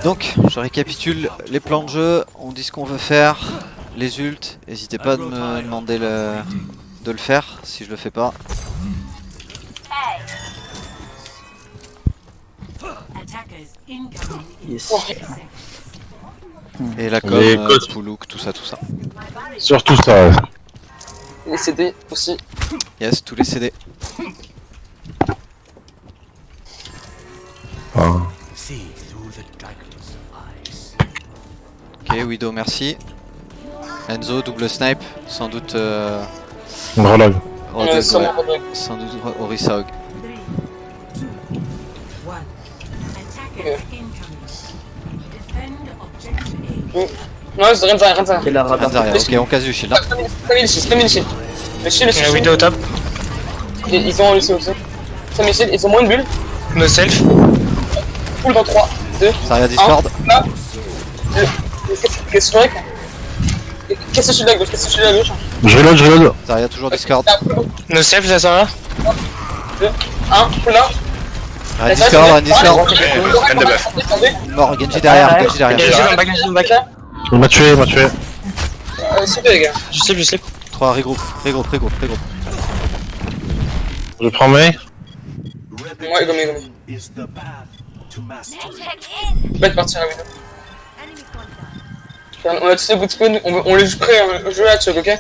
Donc, je récapitule les plans de jeu, on dit ce qu'on veut faire, les ults, n'hésitez pas à me demander de le faire si je le fais pas. Yes. Et la com, Poulouk, tout ça. Surtout ça. Ouais. Les CD aussi. Yes, tous les CD. Ah. Ok, Widow, merci. Enzo, double snipe, sans doute... Relog. Sans doute Orisa Hog. Non, c'est rien de ça, rien de ça. Quel radar. Zarya, ok, on casse du shield. Spam le shield. Le shield, La Widow au top. Ils ont réussi aussi. Spam le shield, ils ont moins de bulles. No self. Full dans 3, 2, Zarya Discord. là. Qu'est-ce que Qu'est-ce que je suis à gauche? Qu'est-ce que je suis à gauche? Je reload. Zarya toujours Discord. No self, ça sert à 2, 1, full là. Rien Discord, Discord. Fan de buff. Mort, Genji derrière, Genji derrière. Genji dans le back, Genji dans le back. Il m'a tué. Super les gars. Je slip. 3, regroupe. Je prends Mei. Ouais, gommé. Belle partie la vidéo. On a tous les good spawn, on les joue prêt à jouer à Chug, ok?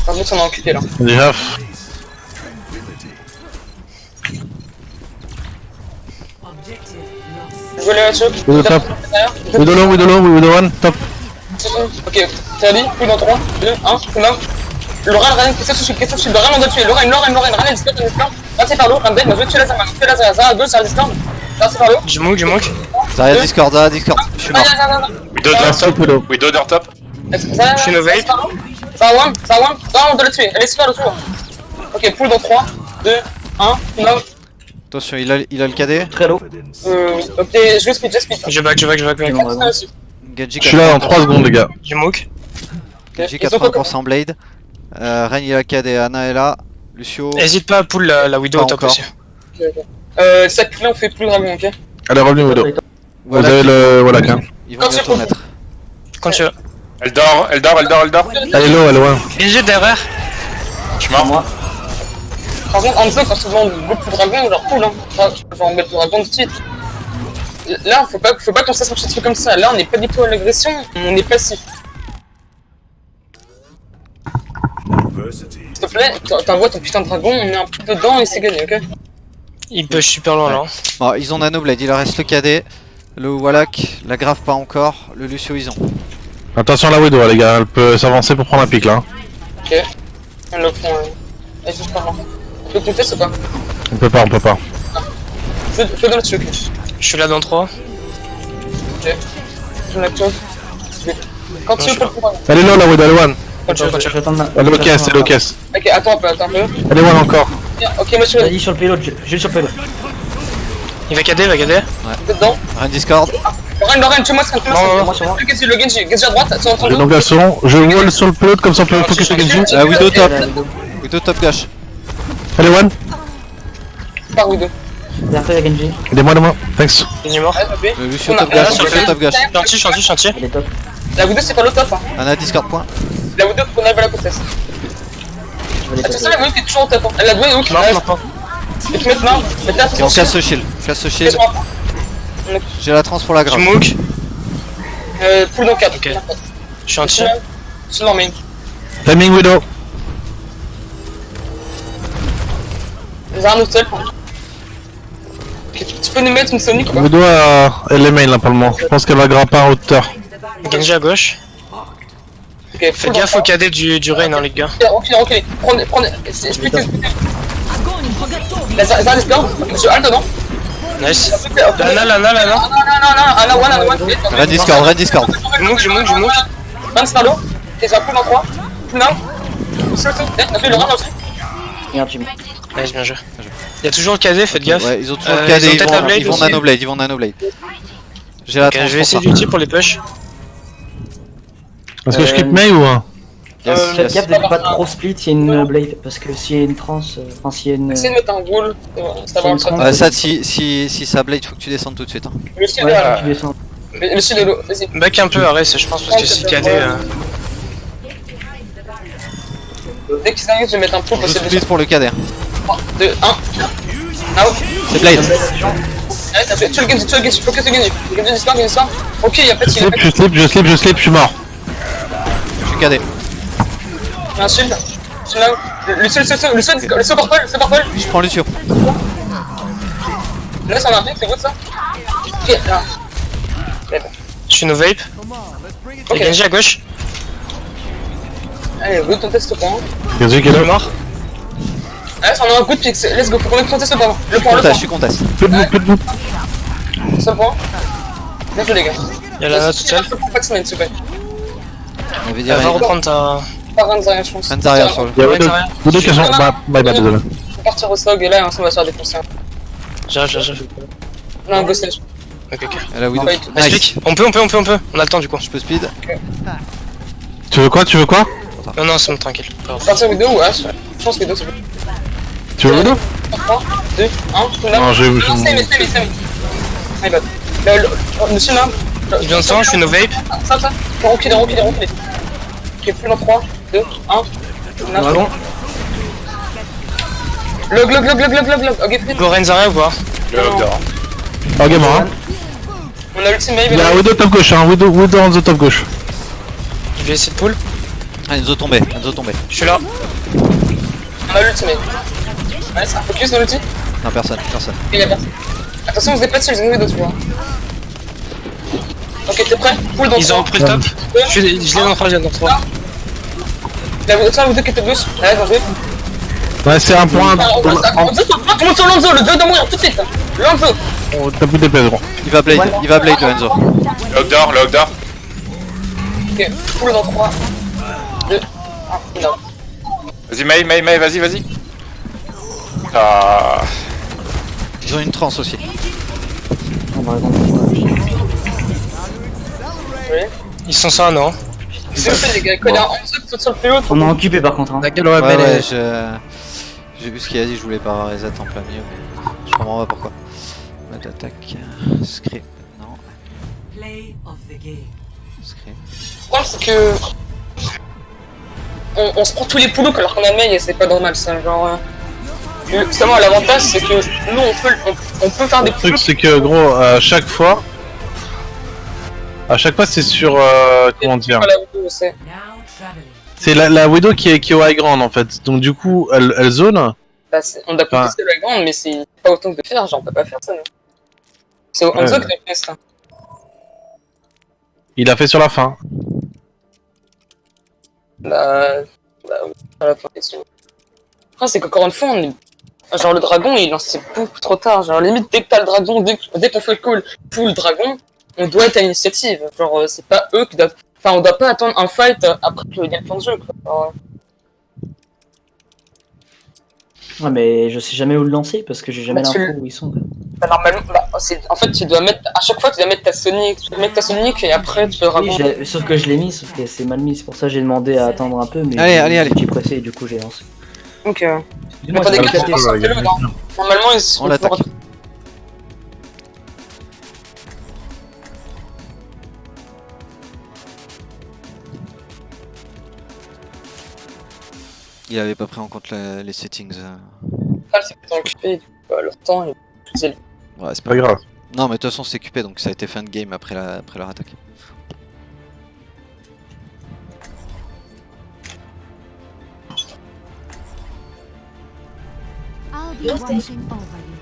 Par contre, on a occupé là. Des half. Jouez à Chug. Widow top. Widow low, Widow one, top. Ok, t'as dit, plus dans 3, 2, 1, full là. Laura, qu'est-ce que je suis Laura, on doit tuer. Laura, Ryan, Discord, là c'est par l'eau, Ryan, on doit tuer la Zama, Zara à gauche, Zara Discord. Là c'est par l'eau. Je manque. Zarya Discord, je suis mort. Widow door top. Je suis Novate. Ça one, non, on doit le tuer, elle est super le tour. Ok, pull dans 3, 2, 1, full là. Attention, il a le KD. Très low. Ok, je vais speed. Je back. Genji Je suis là dans 3 secondes, les gars. Je manque. Genji 80% Blade. Ren il a KD, Anna est là. Lucio. Hésite pas à pull la Widow au Pas top encore. aussi. Cette là on fait plus dragon, ok? Allez, revenu, Widow. Vous avez le Wallach, hein. Ils vont bientôt mettre. Quand tu veux. Elle dort. Elle est low, elle est loin. Genji derrière. Je suis mort. Par contre, en dessous, quand je demande beaucoup de dragons, genre pull, hein. Genre on met le dragon tout de suite. Là, faut pas qu'on se laisse marcher dessus comme ça. Là, on n'est pas du tout à l'agression, on est passif. S'il te plaît, t'envoies ton putain de dragon, on met un peu dedans et c'est gagné, ok? Il push super loin là. Bon, ils ont Nanoblade, il leur reste le KD. Le Wallach, la Grave pas encore. Le Lucio, ils ont. Attention à la Widow, les gars. Elle peut s'avancer pour prendre un pic, là. Ok. Ils le font. Est-ce que je parle? On peut compter, c'est quoi? On peut pas. Je donne le truc. Je suis là dans 3. Ok. Je donne la chose. Quand tu veux pour le pouvoir. Elle est low, la Widow, elle est one. Quand tu veux. Elle est au caisse. Ok, attends un peu. Elle est one encore. Ok, monsieur, Vas-y sur le payload, je sur le payload. Il va KD. vous êtes dedans? Rien Discord. Lorraine, tue-moi ce Non, sur moi. le Genji à droite, sur J'ai donc son. Je wall sur le plot comme ça on peut focus sur Genji. Widow top. Widow top gauche. Elle est one. Par Widow. Derrière toi, il y a Genji. Aidez-moi. Thanks. Il est mort. Le Lucio top gauche. Lucio top gauche. Chantier. Elle est top. La Widow c'est pas le top, hein. Anna Discord point. La Widow qu'on arrive à la côtesse. Je vais les Tu sais, la taper. Widow qui est toujours au top, hein. Elle a doué, donc. Mort. Et tu mets maintenant. Et on casse ce shield. J'ai la trans pour la Je Grave. manque. Pull dans 4. Ok. Chantier. C'est leur main. Timing Widow. J'ai un autre self. Ok, tu peux nous mettre une Sonic ou pas? Widow elle est main là pour le moment. Je pense qu'elle va grimper en hauteur. Genji à gauche. Ok, Faites gaffe au KD du Rain, hein, les gars. Reculez. Prenez. Splittez. La Zara Discord. Je halte dedans. Nice. Là. Anna one. Ren Discord. Je manque. Van Snarlo. Ok, j'ai un pull dans 3. Pull now. Surtout. On a fait le run aussi. Regarde, Jimmy. Nice, bien joué. Il y a toujours le KD, faites gaffe. Ouais, ils ont toujours le Ils ont KD. peut-être la Blade Ils vont aussi. Nanoblade. J'ai la Ok, trans je vais pour essayer ça. d'ulti pour les push. Est-ce que je keep Mei ou un? Faites gaffe de pas trop split s'il y a une blade, parce que s'il y a une trans, enfin s'il y a une... Essayez de mettre un wall. Ça va C'est une un Ça, si ça Blade, faut que tu descendes tout de suite. Je suis Ouais, derrière. tu descends. Le shield de l'eau, vas-y. Back un peu Ares, je pense, parce que si KD. Dès qu'ils arrivent, je vais mettre un pot Je possible. split pour le KD. 3, 2, 1. Out. C'est Blade. Allez, t'as fait. Tu le Genji, focus le Genji. Genji discord. Ok, y'a pas de shield. Je slip, je suis mort. Je suis KD. Y'a un shield. Le seul purple. Je prends Lucio. Là, ça en a un pic, c'est good ça. Ok, là. Je suis no vape. Ok. Et Genji à gauche. Allez, good, on teste ce point. Genji qui est là. Mort. Allez, on a un good pick, let's go, faut qu'on teste ce point. Le point, Contest, je suis contest. Peu de bout. Seul point. Bien joué les gars. Y'a la toute seule. Pas de semaine, s'il vous plaît. On avait dit Elle va rien. reprendre ta. Pas Renzaria, je pense. Renzaria sur le. Il y a Widow qui sont. Bye, désolé. On va partir au SOG et là, on va se faire défoncer. J'arrive. Non, go slash. Ok. Elle a Widow. Ouais, Nice Nice. pick. On peut. On a le temps du coup. Je peux speed. Tu veux quoi? Non, c'est bon, tranquille. Pas grave. Partir vidéo, ouais, je pense que vidéo c'est bon. Tu veux Widow? 3, 2, 1, là. Non, j'ai. Non, c'est my bad. Le chien là. Il vient de sang, je suis no vape. Ça. Reculez. Ok, plus dans 3, 2, 1. Dragon. Log. Ok, free. Go Renzaria ou pas? Le hop dehors. Oh, game hein. On a l'ultimate, Il y a Widow top gauche, hein. Widow on the top gauche. Je vais essayer de pull. Ah, Enzo tombé. Je suis là. on a l'ultimate. Ouais, ça focus dans l'ulti. Non, personne. Il y a personne. Attention, on se déplace sur les ennemis d'autres, tu vois. Ok, t'es prêt? Pull dans Ils ont 3. repris le top. Je l'ai dans 3, je l'ai dans 3. La vidéo qui était gauche. Allez, bien joué. Ouais, c'est un point. Tout le monde sur Lonzo, le 2 de mourir tout de suite. Lonzo. On tape des d'épée, gros. Il va Blade le Enzo. Le hop dehors. Ok, pull dans 3, 2, 1, non. Vas-y, Mei, vas-y. Ah. Ils ont une transe aussi. Ils sont ça, non? S'il vous plaît, les gars, quand il y a un Enzo qui saute sur le plus haut, On m'a occupé par contre. Hein. Ouais, j'ai vu ce qu'il a dit, je voulais pas reset en plein milieu, mais je comprends pas pourquoi. Mode attaque, script, non. Script. le problème c'est que. On se prend tous les poulots alors qu'on a mail et c'est pas normal ça, genre. Justement, l'avantage c'est que nous on peut faire des Le truc, poulots. c'est que, gros, à chaque fois, c'est sur. Comment dire? Voilà, vous, c'est. C'est la Widow qui est au high ground en fait. Donc, du coup, elle zone. Bah, on a contesté la grande, mais c'est pas autant que de faire, genre on peut pas faire ça. Non. C'est Enzo qui a fait ça. Il a fait sur la fin. Bah à la fin, question. Après, c'est qu'encore une fois, on est. Genre le dragon il lance beaucoup trop tard. Genre limite dès que t'as le dragon, dès qu'on fait le call pour le dragon, on doit être à l'initiative. Genre c'est pas eux qui doivent. Enfin on doit pas attendre un fight après qu'il y ait le plan de jeu quoi. Genre, Ouais, mais je sais jamais où le lancer parce que j'ai jamais Bah, tu l'info où ils sont. bah, normalement, en fait tu dois mettre. À chaque fois tu dois mettre ta Sonic. Tu dois mettre ta Sonic et après tu peux Oui, dragon. sauf que je l'ai mis, sauf que c'est mal mis. C'est pour ça que j'ai demandé à attendre un peu. Mais Allez. J'ai pressé et du coup j'ai lancé. Donc Excuse-moi, pas des c'est gars, pas on le passe sur le non. Normalement ils sont. On l'attaque. Il avait pas pris en compte les settings. C'est que t'es occupé, leur temps est plus élevé. Ouais, c'est Pas grave. Non, mais de toute façon, c'est QP, donc ça a été fin de game après leur attaque. I'll be watching over you.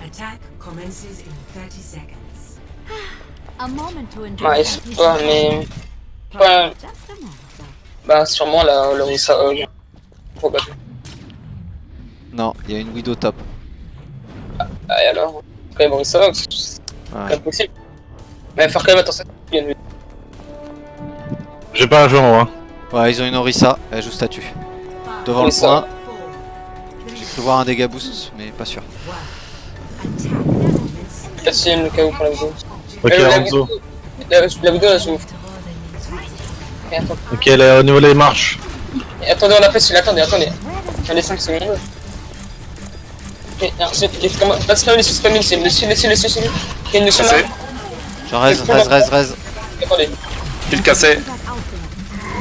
Attack commences in 30 seconds. A moment to enjoy. Nice, ouais, mais. Ouais, Just a moment. bah sûrement le Rissa faut battre. Non, il y a une Widow top. Ah, et alors quand même Rissa c'est Ouais. impossible. Mais faut quand même attention. J'ai pas un jour, hein. Ouais, ils ont une Orisa, elle joue statue. Devant le Orisa. point, j'ai cru voir un dégât boost, mais pas sûr. Facile le KO pour la vidéo. Ok, La Renzo. vidéo là je ouf. Ok, attends. Ok, là, au niveau des marches. Et attendez, on a fait celui-là, attendez. Allez, 5 secondes. Ok, ensuite, comment. Pas spam ici, le shield. Ok, une shield là. Cassé. Je rez. Attendez. Kill cassé.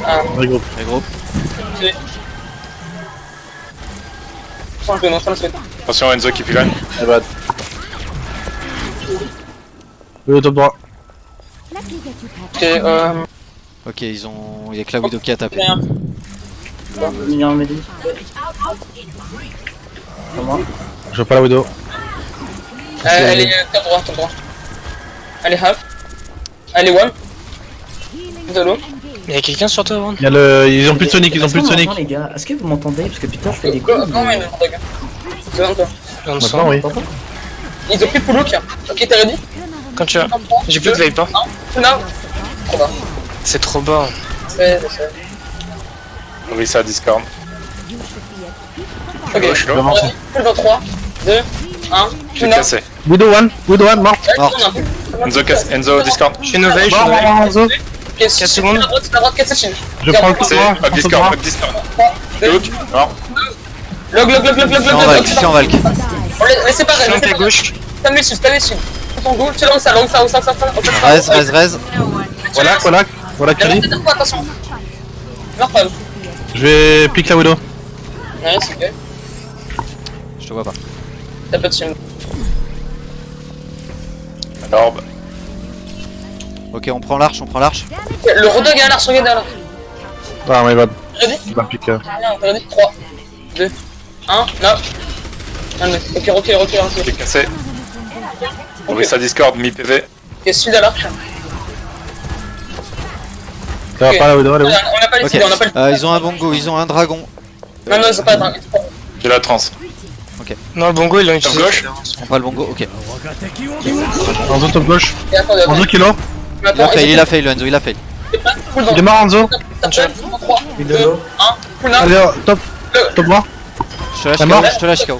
Ah, Regroupe. Les groupes. prends le non, prends le Attention Enzo qui pylone. Eh bad. Le top droit. Let me get you patched. Ok, Ok, il y a que la Widow qui a tapé. rien. Il y a un Mehdi. Comment? Je vois pas la Widow. Elle est top droit. Elle est half. Elle est one. Désolé. Y'a quelqu'un sur toi, Ron? Il y a le... Ils ont plus de Sonic, ils ont plus de Sonic. Les gars, est-ce que vous m'entendez? Parce que putain, je fais des Go, coups. go, man, regarde. C'est bon, toi. Dans le Maintenant, sang. oui. Ils ont pris full look. Ok, t'es ready? Quand tu as. J'ai plus de vape, hein. Full now. Trop bas. C'est trop bas. C'est. Oui, ça Discord. Ok, Je suis là. Vraiment. full dans 3, 2, 1. Kill Full now. cassé. Widow 1, morte. Enzo Discord. Je suis nové, Mort, Enzo. 4 secondes. La droite, 4 shield. Je prends le top Cassé. droit. Up Discord. Up Discord. Look. Mort. Log. Je suis en valk. On les sépare, Je suis en pied gauche. T'as les shield. Ton go, tu lances ça. Rez. Voilà, Curry. Attention. Meurs pas. Je vais pique la Widow. Ouais, c'est ok. Je te vois pas. T'as pas de shield. Orb. Ok, on prend l'arche. Le rodog est à l'arche, regarde là. Ah, my bad. Ready? Il va pique. T'as ready? 3, 2, 1, là. Ok, recule. Kill cassé. Oui, ça Discord. Mi PV. Ok, shield à l'arche. Ça va Ok. pas la Widow, elle est où? On a pas les Ok. shields, on a pas les. Ils ont un bongo, ils ont un dragon. Non, ils ont pas de. J'ai la trans. Non, le bongo, ils l'ont Top utilisé. gauche. On prend le bongo, ok. Enzo top gauche. Et attendez, Enzo kilo. Il a fail, le Enzo, il a fail. Il est mort, Enzo. 3, 2, 1, full now. Allez, top droit. Je La mort. te lâche KO.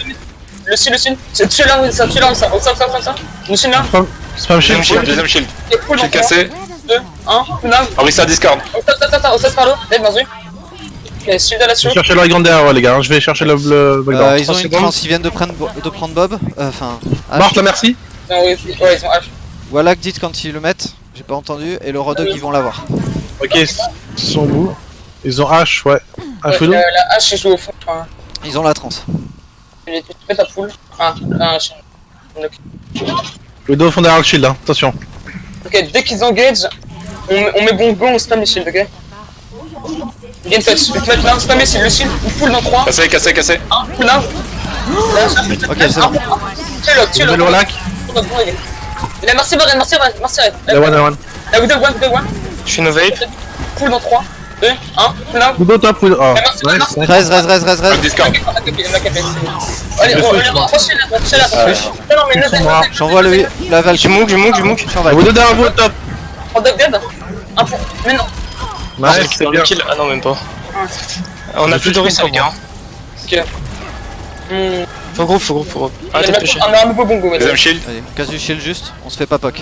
Le shield. Tu là, ça. Le shield là. Spam shield. Deuxième shield. Et full Kill dans 3, cassé. 2, 1, full now. Orissa Discord. Au stade par l'eau. Dead, vas-y. Ok, shield à la Je show. vais chercher le High Ground derrière, ouais, les gars. Je vais chercher le backdoor. Ils ont une secondes. trans, ils viennent de prendre Bob. Enfin, Marche la merci. Non, ouais, ils ont H. voilà que dites quand ils le mettent. J'ai pas entendu. Et le Rodog, ils vont l'avoir. Ok, ils sont où? Ils ont H, ouais. H Widow. La H, il joue au fond. Enfin, Ils ont la trans. tu mets ta poule. Ah, H. Widow au fond derrière le shield, hein. Attention. Ok, dès qu'ils engage, on met bongo, on spam les shields, ok? Game touch, je vais te mettre là, spam les shields, le shield, on full dans 3, Cassé. 1, full now. Ok, c'est bon. Tu Nouvelle relac. Il a merci Red. La one. La Widow one. Je suis nové. Full dans 3, 2, 1, full now. Widow top, Widow. Oh, Merci. nice. Rez. Up Discord. Allez, approchez là. Non, mais le J'envoie la valk. Je mouk. Je suis en valk. Widow derrière vous, top. Rodog dead. Mais non. Nice, c'est bien. Kill. Ah non, même pas. On a plus de risques, les gars. Ok. Faut groupe. Arrêtez de pêcher. On a un nouveau bongo maintenant. Deuxième shield. Allez, casse du shield juste. On se fait pas poc.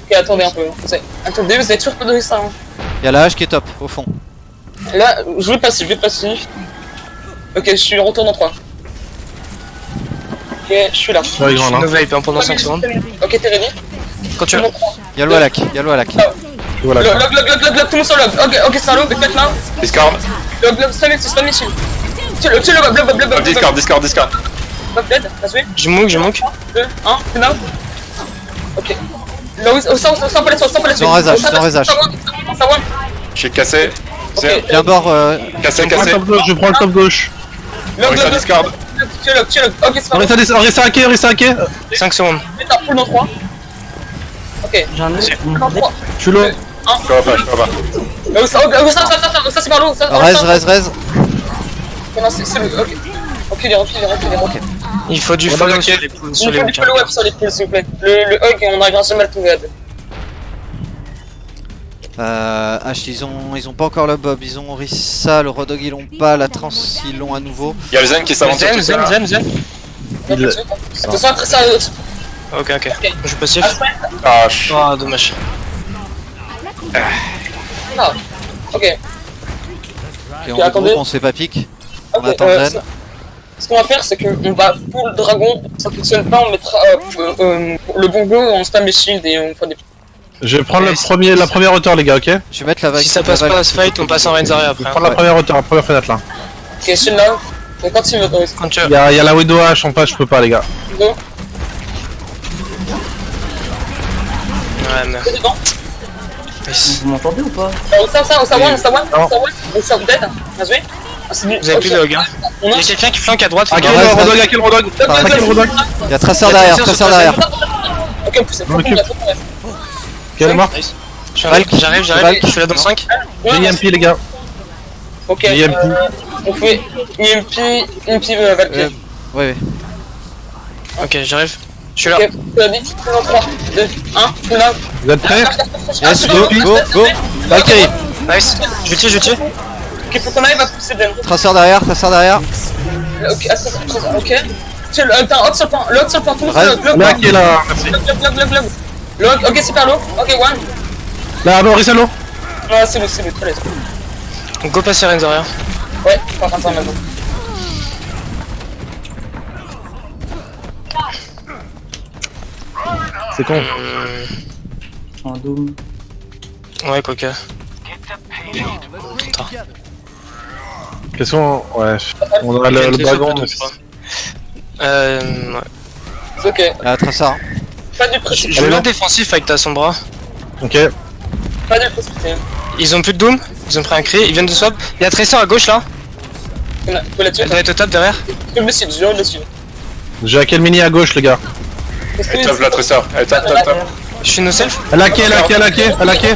Ok, attendez un peu. Attendez, vous avez toujours pas donné ça. Hein. Y'a la hache qui est top, au fond. Là, je vais passer. Ok, je suis retourne en 3. Ok, je suis là. High Je Ground, suis hein. nové pendant 5 secondes. Ok, t'es ready? Quand tu Tout le as. monde prend. Y'a le Walak. Voilà. Log, tout le monde sur log. Ok, c'est un log, peut-être là. Discord. Log, spam les shield. Tu le Up Discord. Log dead, vas-y. Je mouk. 2, 1, full now. Ok. Là, sans palette, Sans résage. Ça one. Shield cassé. Ok. Y'a un bord. Cassé. Je prends le top gauche. Orissa Discord. Tu log. Ok, c'est pas grave. Orissa hacké. 5 secondes. Mets ta poule dans 3. Ok. J'en ai. Dans 3. Je suis low. Je te vois pas. Ça c'est par l'eau. Rez. Non, c'est le. Ok. Recule. Il faut du follow sur les poules, Il sur les faut du bouquins. follow-up sur les poules, s'il vous plaît. Le hug, on n'arrivera jamais à le trouver à deux. H, ils ont pas encore le Bob. Ils ont Orissa, le Rodog, ils l'ont pas. La trans, ils l'ont à nouveau. Il y a le Zen qui s'avance. Zen. Attention, très sérieux. Ok. Je suis passif. Ah, Ah, dommage. Non. Ok. Ok, on attendez. regroupe, on se fait pas pique. On Ok, attend Zen. ce qu'on va faire, c'est qu'on va pour le dragon, ça fonctionne pas, on mettra le bongo, on spam les shields et on fera des. Je vais prendre la première hauteur, les gars, ok? Je vais mettre la vague. Si ça passe pas à ce fight, on passe en Renzarea après. Prendre la première hauteur, la première fenêtre là. Ok, shield là. Donc quand il m'autorise. Quand tu Il y a la Widow H en face, je peux pas, les gars. Go. Ouais, mais. C'est dedans. Nice. Vous m'entendez ou pas? On one, Bien joué. Vous avez plus de hog, hein. On Il a. y a quelqu'un qui flanque à droite, À faut quel gaffe. rodog, à quel rodog? À quel rodog? Il y a Tracer derrière, Tracer derrière. Ok, on pousse. m'occupe. Quel est mort? Nice. Valk. J'arrive, Valk. je suis là dans 5. J'ai EMP, les gars. Ok, J'ai EMP. on fait EMP Valkyrie. Ouais, ouais. Ok, j'arrive. Je suis là. Ok, tu as dit, dans 3, 2, 1, là. Vous êtes prêts? Yes, go, go. Valkyrie. Nice. Je vais tuer. Ok, faut qu'on arrive à pousser Ben. Tracer derrière, Tracer derrière. Ok, attends, ok. Tu attends, hop sur le point, le hop sur le point, tout le Reste. monde, Là, qui est là? Merci. Log, ok, c'est par l'eau, ok, one. Là, Boris, allô? Ouais, c'est le, très laisse. Donc go passer Renzarea. Ouais, pas comme ça maintenant. C'est con. En Doom. Ouais, quoique. Qu'est-ce qu'on. Ouais. On a le dragon, mais Ouais. C'est ok, Ah, Tracer. pas du Je précipité, vais mettre défensif avec ta sombra. Ok. pas du précipité. Ils ont plus de doom, ils ont pris un cri, ils viennent de swap. Il y a Tracer à gauche là, Faut la tuer, elle doit être au top derrière. je le suis, je le suis. J'ai Akel Mini à gauche, les gars. Elle top la Tracer. Elle top, top, top. Je suis no self. Elle a quai, elle a quai, elle a quai, elle a quai.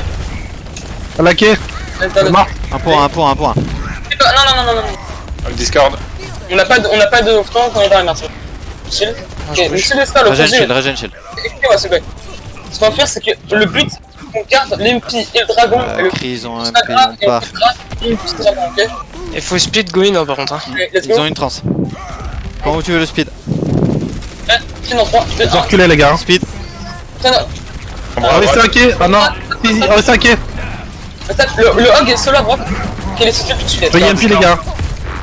Elle a quai. Elle marque. Un point. Non. Le Discord. On n'a pas de temps quand on est dans la merde. Shield. Ok, le shield est pas le Regen projet. shield, Regen shield. Écoutez-moi, s'il vous plaît. Ce qu'on va faire, c'est que le but, c'est qu'on garde l'MP et le dragon. et le Cris, ils ont un Sagra, MP, ils ont pas. et on fait dragon, ok? Il faut speed go in hein, par contre. Hein. Ok, let's Ils go. ont une trans. Quand tu veux le speed. Tiens, dans 3, 2, Vous 1. reculez, les gars. Speed. Tiens, On va rester à quai. Ah non. Si, on va rester à quai. le hog est solo à droite. Quel est ce truc que tu fais? Veuillez MP, les gars.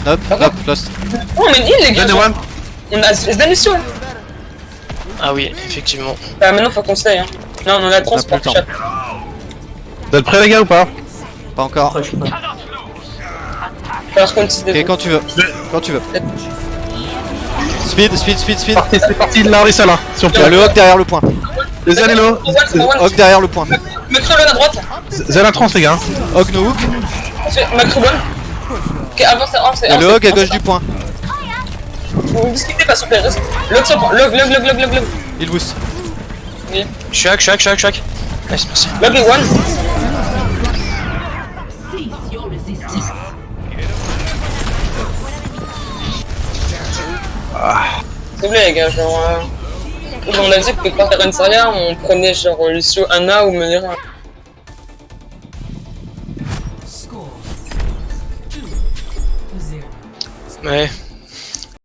Hop, lost. Oh, mais il les gars! Venez, one. On a la mission! Ah oui, effectivement. Bah, maintenant, faut qu'on se taille, hein. Non, on a la transport, plus le temps. chat. Vous êtes prêts, les gars, ou pas? Pas encore. Après, je sais pas. Faut qu'on se Ok, déroule. quand tu veux. Quand tu veux. Speed. C'est parti, là, Orissa, là. Si on Il y a peut. le hog derrière le point. Les Hello. Hog derrière le point. Macron à droite. C'est la trans, les gars. Hog no hook. Macron bonne. Ok, avance, avance. Il y a le hog à gauche du point. Vous discutez pas, s'il vous plaît. Reste. Log sur le point. Log. Il boost. Je suis hack. Nice, merci. Log et one. S'il vous plaît, les gars, genre. On a dit que quand t'as Renzarea, on prenait genre Lucio Anna ou Menera. Score 2-0. Ouais.